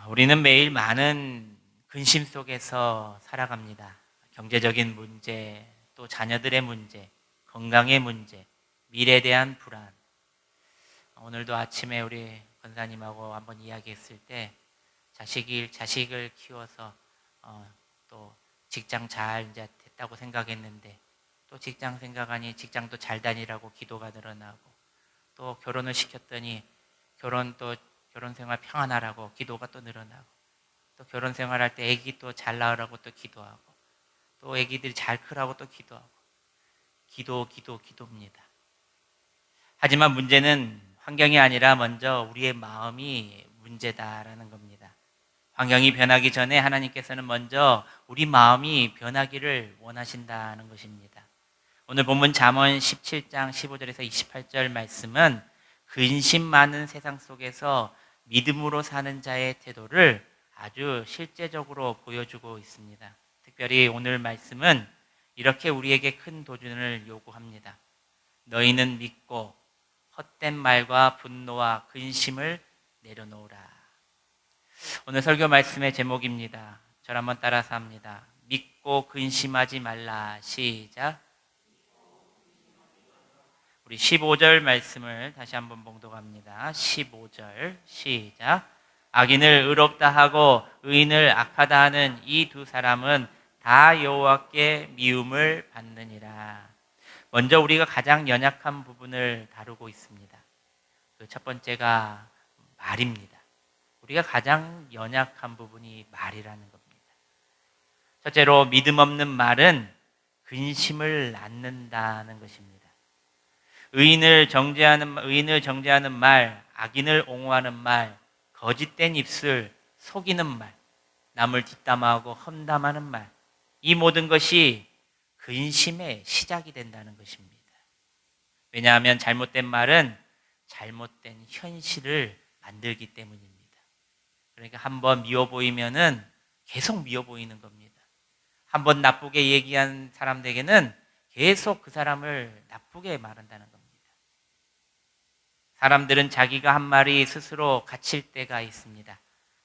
우리는 매일 많은 근심 속에서 살아갑니다. 경제적인 문제, 또 자녀들의 문제, 건강의 문제, 미래에 대한 불안. 오늘도 아침에 우리 권사님하고 한번 이야기했을 때 자식을 키워서 또 직장 잘 이제 됐다고 생각했는데 또 직장 생각하니 직장도 잘 다니라고 기도가 늘어나고 또 결혼을 시켰더니 결혼 생활 평안하라고 기도가 또 늘어나고 또 결혼 생활할 때 아기 또 잘 낳으라고 또 기도하고 또 아기들이 잘 크라고 또 기도하고 기도입니다. 하지만 문제는 환경이 아니라 먼저 우리의 마음이 문제다라는 겁니다. 환경이 변하기 전에 하나님께서는 먼저 우리 마음이 변하기를 원하신다는 것입니다. 오늘 본문 잠언 17장 15절에서 28절 말씀은 근심 많은 세상 속에서 믿음으로 사는 자의 태도를 아주 실제적으로 보여주고 있습니다. 특별히 오늘 말씀은 이렇게 우리에게 큰 도전을 요구합니다. 너희는 믿고 헛된 말과 분노와 근심을 내려놓으라. 오늘 설교 말씀의 제목입니다. 저를 한번 따라서 합니다. 믿고 근심하지 말라. 시작. 우리 15절 말씀을 다시 한번 봉독합니다. 15절 시작. 악인을 의롭다 하고 의인을 악하다 하는 이 두 사람은 다 여호와께 미움을 받느니라. 먼저 우리가 가장 연약한 부분을 다루고 있습니다. 그 첫 번째가 말입니다. 우리가 가장 연약한 부분이 말이라는 겁니다. 첫째로 믿음 없는 말은 근심을 낳는다는 것입니다. 의인을 정죄하는 말, 악인을 옹호하는 말, 거짓된 입술, 속이는 말, 남을 뒷담화하고 험담하는 말, 이 모든 것이 근심의 시작이 된다는 것입니다. 왜냐하면 잘못된 말은 잘못된 현실을 만들기 때문입니다. 그러니까 한번 미워 보이면은 계속 미워 보이는 겁니다. 한번 나쁘게 얘기한 사람에게는 계속 그 사람을 나쁘게 말한다는 겁니다. 사람들은 자기가 한 말이 스스로 갇힐 때가 있습니다.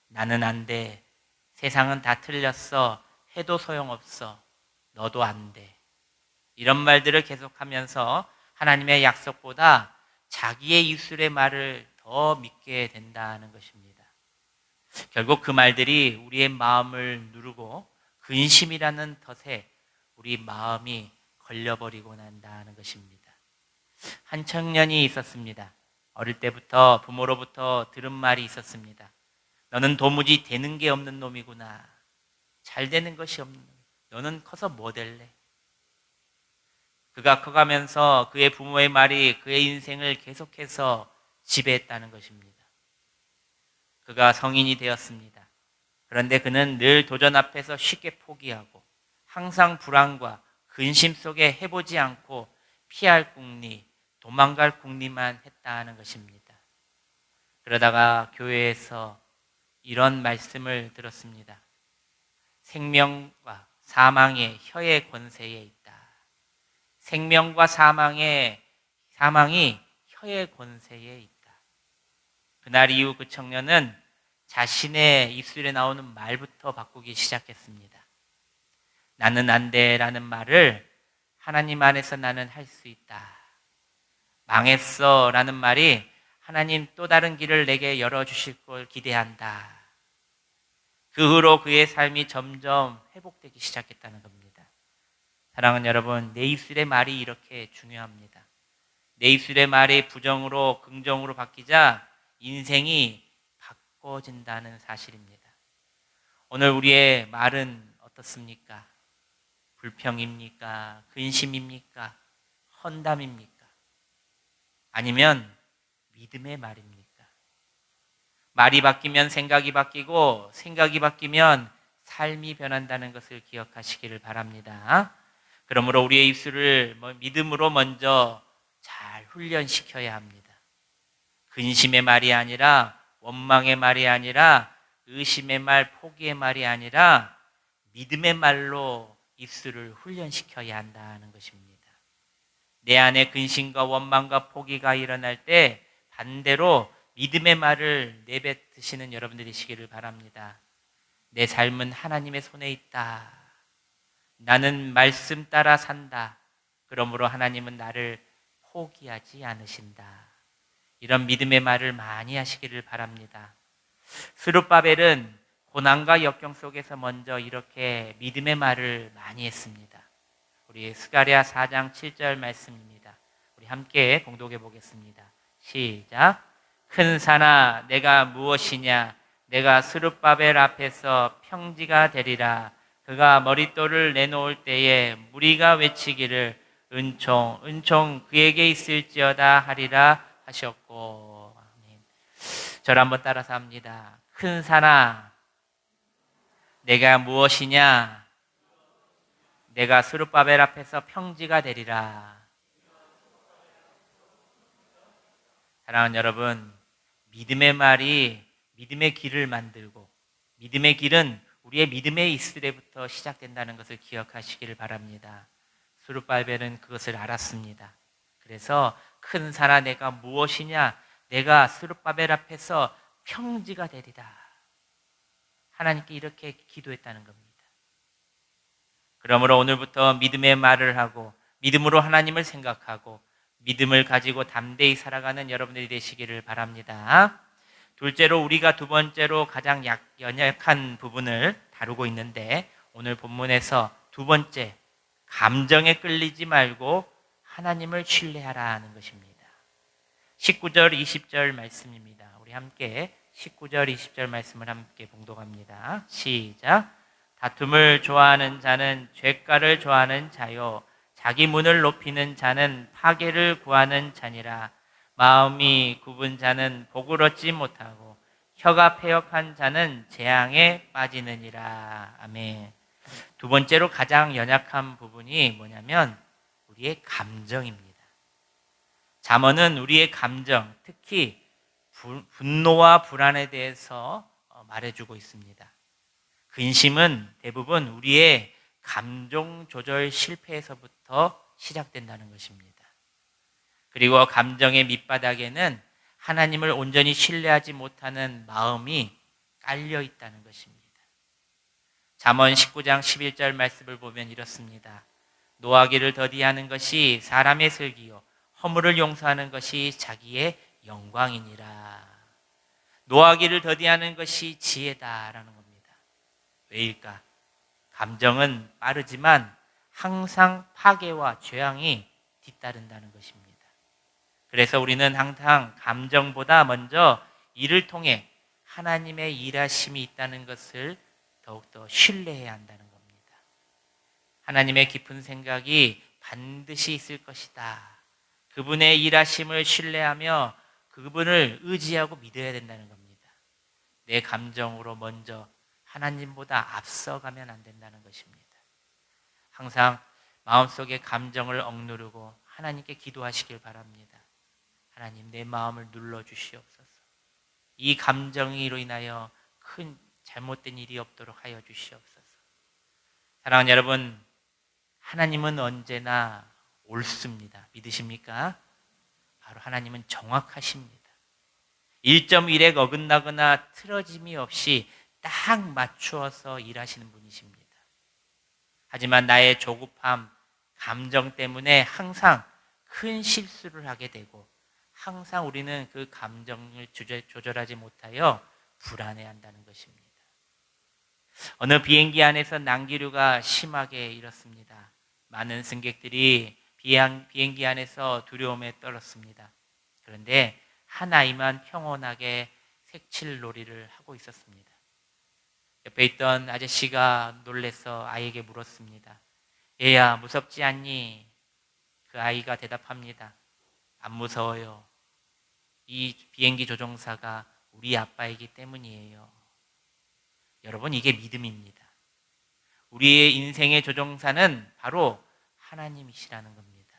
나는 안 돼. 세상은 다 틀렸어. 해도 소용없어. 너도 안 돼. 이런 말들을 계속하면서 하나님의 약속보다 자기의 입술의 말을 더 믿게 된다는 것입니다. 결국 그 말들이 우리의 마음을 누르고 근심이라는 덫에 우리 마음이 걸려버리고 난다는 것입니다. 한 청년이 있었습니다. 어릴 때부터 부모로부터 들은 말이 있었습니다. 너는 도무지 되는 게 없는 놈이구나. 잘 되는 것이 없는 놈. 너는 커서 뭐 될래? 그가 커가면서 그의 부모의 말이 그의 인생을 계속해서 지배했다는 것입니다. 그가 성인이 되었습니다. 그런데 그는 늘 도전 앞에서 쉽게 포기하고 항상 불안과 근심 속에 해보지 않고 피할 궁리, 도망갈 궁리만 했다는 것입니다. 그러다가 교회에서 이런 말씀을 들었습니다. 생명과 사망의 혀의 권세에 있다. 생명과 사망이 혀의 권세에 있다. 그날 이후 그 청년은 자신의 입술에 나오는 말부터 바꾸기 시작했습니다. 나는 안 돼라는 말을 하나님 안에서 나는 할 수 있다. 망했어 라는 말이 하나님 또 다른 길을 내게 열어주실 걸 기대한다. 그 후로 그의 삶이 점점 회복되기 시작했다는 겁니다. 사랑하는 여러분, 내 입술의 말이 이렇게 중요합니다. 내 입술의 말이 부정으로 긍정으로 바뀌자 인생이 바꿔진다는 사실입니다. 오늘 우리의 말은 어떻습니까? 불평입니까? 근심입니까? 험담입니까? 아니면 믿음의 말입니까? 말이 바뀌면 생각이 바뀌고 생각이 바뀌면 삶이 변한다는 것을 기억하시기를 바랍니다. 그러므로 우리의 입술을 믿음으로 먼저 잘 훈련시켜야 합니다. 근심의 말이 아니라 원망의 말이 아니라 의심의 말, 포기의 말이 아니라 믿음의 말로 입술을 훈련시켜야 한다는 것입니다. 내 안에 근심과 원망과 포기가 일어날 때 반대로 믿음의 말을 내뱉으시는 여러분들이시기를 바랍니다. 내 삶은 하나님의 손에 있다. 나는 말씀 따라 산다. 그러므로 하나님은 나를 포기하지 않으신다. 이런 믿음의 말을 많이 하시기를 바랍니다. 스룹바벨은 고난과 역경 속에서 먼저 이렇게 믿음의 말을 많이 했습니다. 우리 스가랴 4장 7절 말씀입니다. 우리 함께 봉독해 보겠습니다. 시작. 큰 산아 내가 무엇이냐? 내가 스룹바벨 앞에서 평지가 되리라. 그가 머릿돌을 내놓을 때에 무리가 외치기를 은총 은총 그에게 있을지어다 하리라 하셨고. 아멘. 저를 한번 따라서 합니다. 큰 산아 내가 무엇이냐? 내가 스룹바벨 앞에서 평지가 되리라. 사랑하는 여러분, 믿음의 말이 믿음의 길을 만들고 믿음의 길은 우리의 믿음의 이스라엘부터 시작된다는 것을 기억하시기를 바랍니다. 스룹바벨은 그것을 알았습니다. 그래서 큰 산아 내가 무엇이냐? 내가 스룹바벨 앞에서 평지가 되리라. 하나님께 이렇게 기도했다는 겁니다. 그러므로 오늘부터 믿음의 말을 하고 믿음으로 하나님을 생각하고 믿음을 가지고 담대히 살아가는 여러분들이 되시기를 바랍니다. 둘째로 우리가 두 번째로 가장 연약한 부분을 다루고 있는데 오늘 본문에서 두 번째 감정에 끌리지 말고 하나님을 신뢰하라는 것입니다. 19절 20절 말씀입니다. 우리 함께 19절 20절 말씀을 함께 봉독합니다. 시작. 다툼을 좋아하는 자는 죄가를 좋아하는 자요 자기 문을 높이는 자는 파괴를 구하는 자니라. 마음이 굽은 자는 복을 얻지 못하고 혀가 패역한 자는 재앙에 빠지느니라. 아멘. 두 번째로 가장 연약한 부분이 뭐냐면 우리의 감정입니다. 잠언은 우리의 감정, 특히 분노와 불안에 대해서 말해주고 있습니다. 근심은 대부분 우리의 감정 조절 실패에서부터 시작된다는 것입니다. 그리고 감정의 밑바닥에는 하나님을 온전히 신뢰하지 못하는 마음이 깔려 있다는 것입니다. 잠언 19장 11절 말씀을 보면 이렇습니다. 노하기를 더디하는 것이 사람의 슬기요 허물을 용서하는 것이 자기의 영광이니라. 노하기를 더디하는 것이 지혜다라는 겁니다. 왜일까? 감정은 빠르지만 항상 파괴와 재앙이 뒤따른다는 것입니다. 그래서 우리는 항상 감정보다 먼저 이를 통해 하나님의 일하심이 있다는 것을 더욱더 신뢰해야 한다는 겁니다. 하나님의 깊은 생각이 반드시 있을 것이다. 그분의 일하심을 신뢰하며 그분을 의지하고 믿어야 된다는 겁니다. 내 감정으로 먼저 하나님보다 앞서가면 안 된다는 것입니다. 항상 마음속에 감정을 억누르고 하나님께 기도하시길 바랍니다. 하나님 내 마음을 눌러주시옵소서. 이 감정으로 인하여 큰 잘못된 일이 없도록 하여 주시옵소서. 사랑하는 여러분, 하나님은 언제나 옳습니다. 믿으십니까? 바로 하나님은 정확하십니다. 1.1에 어긋나거나 틀어짐이 없이 딱 맞추어서 일하시는 분이십니다. 하지만 나의 조급함, 감정 때문에 항상 큰 실수를 하게 되고 항상 우리는 그 감정을 조절하지 못하여 불안해한다는 것입니다. 어느 비행기 안에서 난기류가 심하게 일었습니다. 많은 승객들이 비행기 안에서 두려움에 떨었습니다. 그런데 한 아이만 평온하게 색칠놀이를 하고 있었습니다. 옆에 있던 아저씨가 놀래서 아이에게 물었습니다. 얘야, 무섭지 않니? 그 아이가 대답합니다. 안 무서워요. 이 비행기 조종사가 우리 아빠이기 때문이에요. 여러분, 이게 믿음입니다. 우리의 인생의 조종사는 바로 하나님이시라는 겁니다.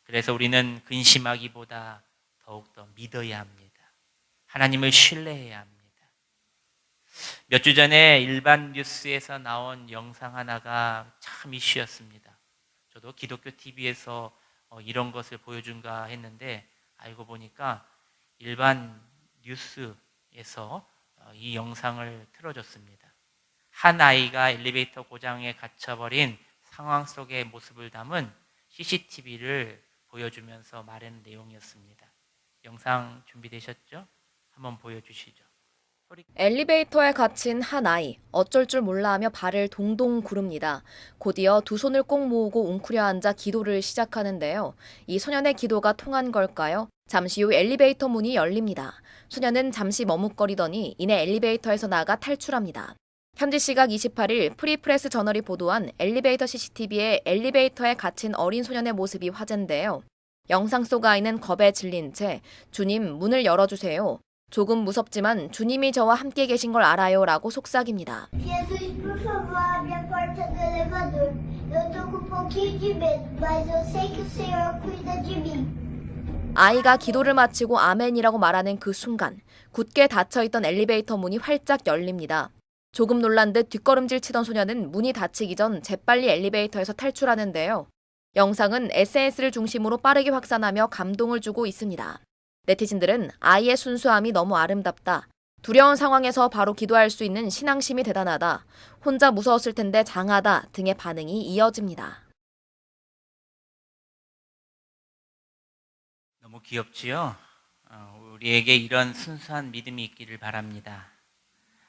그래서 우리는 근심하기보다 더욱더 믿어야 합니다. 하나님을 신뢰해야 합니다. 몇 주 전에 일반 뉴스에서 나온 영상 하나가 참 이슈였습니다. 저도 기독교 TV에서 이런 것을 보여준가 했는데 알고 보니까 일반 뉴스에서 이 영상을 틀어줬습니다. 한 아이가 엘리베이터 고장에 갇혀버린 상황 속의 모습을 담은 CCTV를 보여주면서 말하는 내용이었습니다. 영상 준비되셨죠? 한번 보여주시죠. 엘리베이터에 갇힌 한 아이, 어쩔 줄 몰라 하며 발을 동동 구릅니다. 곧이어 두 손을 꼭 모으고 웅크려 앉아 기도를 시작하는데요. 이 소년의 기도가 통한 걸까요? 잠시 후 엘리베이터 문이 열립니다. 소년은 잠시 머뭇거리더니 이내 엘리베이터에서 나가 탈출합니다. 현지 시각 28일 프리프레스 저널이 보도한 엘리베이터 CCTV에 엘리베이터에 갇힌 어린 소년의 모습이 화제인데요. 영상 속 아이는 겁에 질린 채 주님 문을 열어주세요. 조금 무섭지만 주님이 저와 함께 계신 걸 알아요 라고 속삭입니다. Jesus, por favor, abre a porta do elevador. Eu tô com um pouquinho de medo, mas eu sei que o Senhor cuida de mim. 아이가 기도를 마치고 아멘이라고 말하는 그 순간 굳게 닫혀있던 엘리베이터 문이 활짝 열립니다. 조금 놀란 듯 뒷걸음질 치던 소녀는 문이 닫히기 전 재빨리 엘리베이터에서 탈출하는데요. 영상은 SNS를 중심으로 빠르게 확산하며 감동을 주고 있습니다. 네티즌들은 아이의 순수함이 너무 아름답다. 두려운 상황에서 바로 기도할 수 있는 신앙심이 대단하다. 혼자 무서웠을 텐데 장하다 등의 반응이 이어집니다. 너무 귀엽지요? 우리에게 이런 순수한 믿음이 있기를 바랍니다.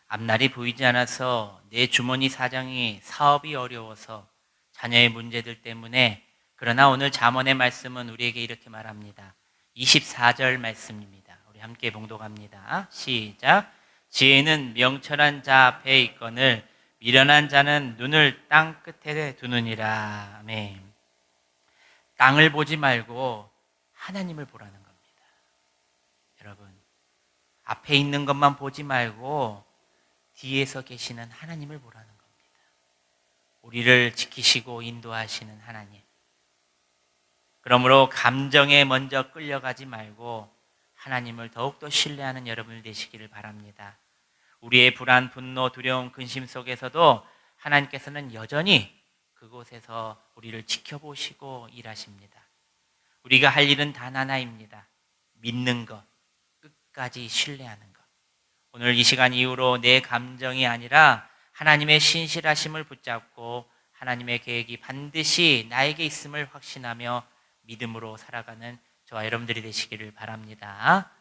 앞날이 보이지 않아서 내 주머니 사정이 사업이 어려워서 자녀의 문제들 때문에 그러나 오늘 잠언의 말씀은 우리에게 이렇게 말합니다. 24절 말씀입니다. 우리 함께 봉독합니다. 시작. 지혜는 명철한 자 앞에 있거늘 미련한 자는 눈을 땅 끝에 두느니라. 아멘. 땅을 보지 말고 하나님을 보라는 겁니다. 여러분, 앞에 있는 것만 보지 말고 뒤에서 계시는 하나님을 보라는 겁니다. 우리를 지키시고 인도하시는 하나님. 그러므로 감정에 먼저 끌려가지 말고 하나님을 더욱더 신뢰하는 여러분이 되시기를 바랍니다. 우리의 불안, 분노, 두려움, 근심 속에서도 하나님께서는 여전히 그곳에서 우리를 지켜보시고 일하십니다. 우리가 할 일은 단 하나입니다. 믿는 것, 끝까지 신뢰하는 것. 오늘 이 시간 이후로 내 감정이 아니라 하나님의 신실하심을 붙잡고 하나님의 계획이 반드시 나에게 있음을 확신하며 믿음으로 살아가는 저와 여러분들이 되시기를 바랍니다.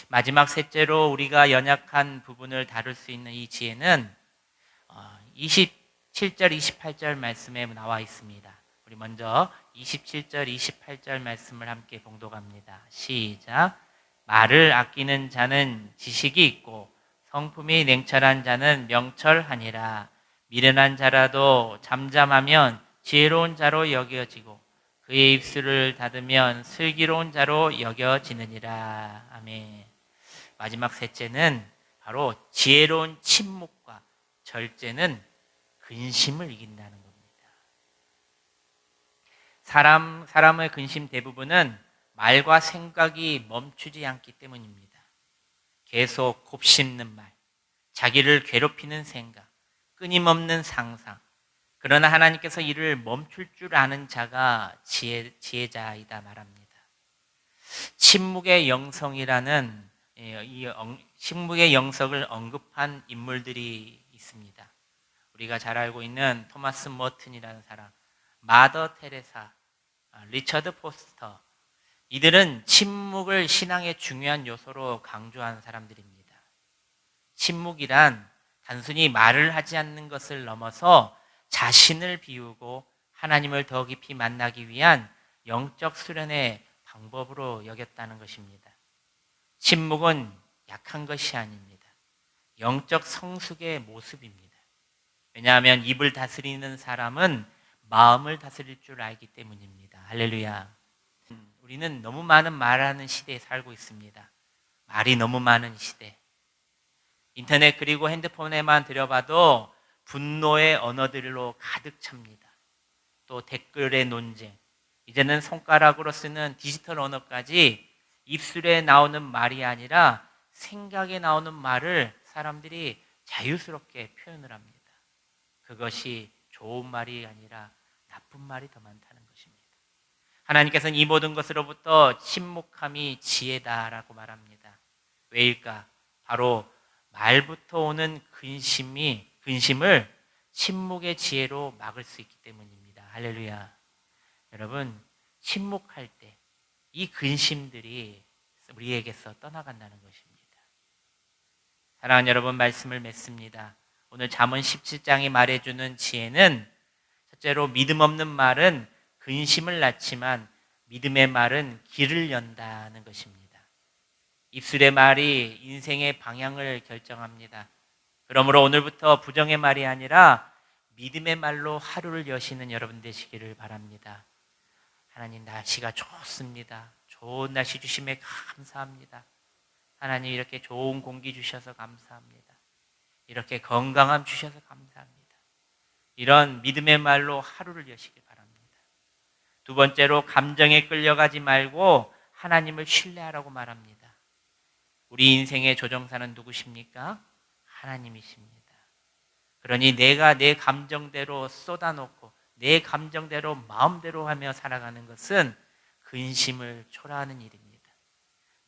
마지막 셋째로 우리가 연약한 부분을 다룰 수 있는 이 지혜는 27절, 28절 말씀에 나와 있습니다. 우리 먼저 27절, 28절 말씀을 함께 봉독합니다. 시작. 말을 아끼는 자는 지식이 있고 성품이 냉철한 자는 명철하니라. 미련한 자라도 잠잠하면 지혜로운 자로 여겨지고 그의 입술을 닫으면 슬기로운 자로 여겨지느니라. 아멘. 마지막 셋째는 바로 지혜로운 침묵과 절제는 근심을 이긴다는 겁니다. 사람의 근심 대부분은 말과 생각이 멈추지 않기 때문입니다. 계속 곱씹는 말, 자기를 괴롭히는 생각, 끊임없는 상상. 그러나 하나님께서 이를 멈출 줄 아는 자가 지혜자이다 말합니다. 침묵의 영성이라는 침묵의 영성을 언급한 인물들이 있습니다. 우리가 잘 알고 있는 토마스 머튼이라는 사람, 마더 테레사, 리처드 포스터. 이들은 침묵을 신앙의 중요한 요소로 강조한 사람들입니다. 침묵이란 단순히 말을 하지 않는 것을 넘어서 자신을 비우고 하나님을 더 깊이 만나기 위한 영적 수련의 방법으로 여겼다는 것입니다. 침묵은 약한 것이 아닙니다. 영적 성숙의 모습입니다. 왜냐하면 입을 다스리는 사람은 마음을 다스릴 줄 알기 때문입니다. 할렐루야. 우리는 너무 많은 말하는 시대에 살고 있습니다. 말이 너무 많은 시대. 인터넷 그리고 핸드폰에만 들여봐도 분노의 언어들로 가득 찹니다. 또 댓글의 논쟁. 이제는 손가락으로 쓰는 디지털 언어까지 입술에 나오는 말이 아니라 생각에 나오는 말을 사람들이 자유스럽게 표현을 합니다. 그것이 좋은 말이 아니라 나쁜 말이 더 많다는 것입니다. 하나님께서는 이 모든 것으로부터 침묵함이 지혜다라고 말합니다. 왜일까? 바로 말부터 오는 근심을 침묵의 지혜로 막을 수 있기 때문입니다. 할렐루야. 여러분, 침묵할 때 이 근심들이 우리에게서 떠나간다는 것입니다. 사랑하는 여러분, 말씀을 맺습니다. 오늘 잠언 17장이 말해주는 지혜는 첫째로 믿음 없는 말은 근심을 낳지만 믿음의 말은 길을 연다는 것입니다. 입술의 말이 인생의 방향을 결정합니다. 그러므로 오늘부터 부정의 말이 아니라 믿음의 말로 하루를 여시는 여러분 되시기를 바랍니다. 하나님, 날씨가 좋습니다. 좋은 날씨 주심에 감사합니다. 하나님, 이렇게 좋은 공기 주셔서 감사합니다. 이렇게 건강함 주셔서 감사합니다. 이런 믿음의 말로 하루를 여시길 바랍니다. 두 번째로 감정에 끌려가지 말고 하나님을 신뢰하라고 말합니다. 우리 인생의 조종사는 누구십니까? 하나님이십니다. 그러니 내가 내 감정대로 쏟아놓고 내 감정대로 마음대로 하며 살아가는 것은 근심을 초래하는 일입니다.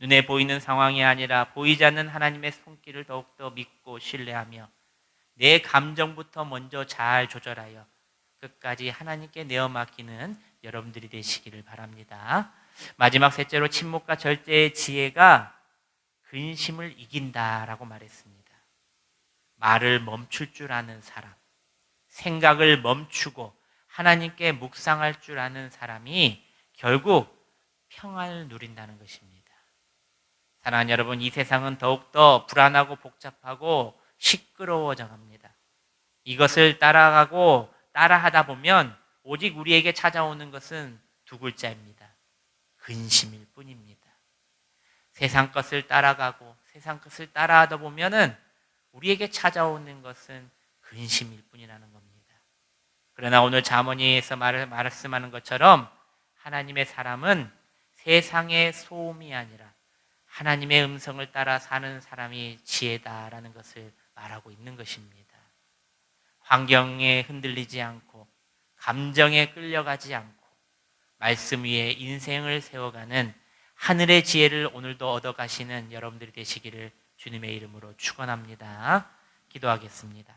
눈에 보이는 상황이 아니라 보이지 않는 하나님의 손길을 더욱더 믿고 신뢰하며 내 감정부터 먼저 잘 조절하여 끝까지 하나님께 내어 맡기는 여러분들이 되시기를 바랍니다. 마지막 셋째로 침묵과 절제의 지혜가 근심을 이긴다라고 말했습니다. 말을 멈출 줄 아는 사람, 생각을 멈추고 하나님께 묵상할 줄 아는 사람이 결국 평안을 누린다는 것입니다. 사랑하는 여러분, 이 세상은 더욱더 불안하고 복잡하고 시끄러워져 갑니다. 이것을 따라하다 보면 오직 우리에게 찾아오는 것은 두 글자입니다. 근심일 뿐입니다. 세상 것을 따라가고 세상 것을 따라하다 보면은 우리에게 찾아오는 것은 근심일 뿐이라는 겁니다. 그러나 오늘 잠언이에서 말씀하는 것처럼 하나님의 사람은 세상의 소음이 아니라 하나님의 음성을 따라 사는 사람이 지혜다라는 것을 말하고 있는 것입니다. 환경에 흔들리지 않고 감정에 끌려가지 않고 말씀 위에 인생을 세워가는 하늘의 지혜를 오늘도 얻어가시는 여러분들이 되시기를 주님의 이름으로 축원합니다. 기도하겠습니다.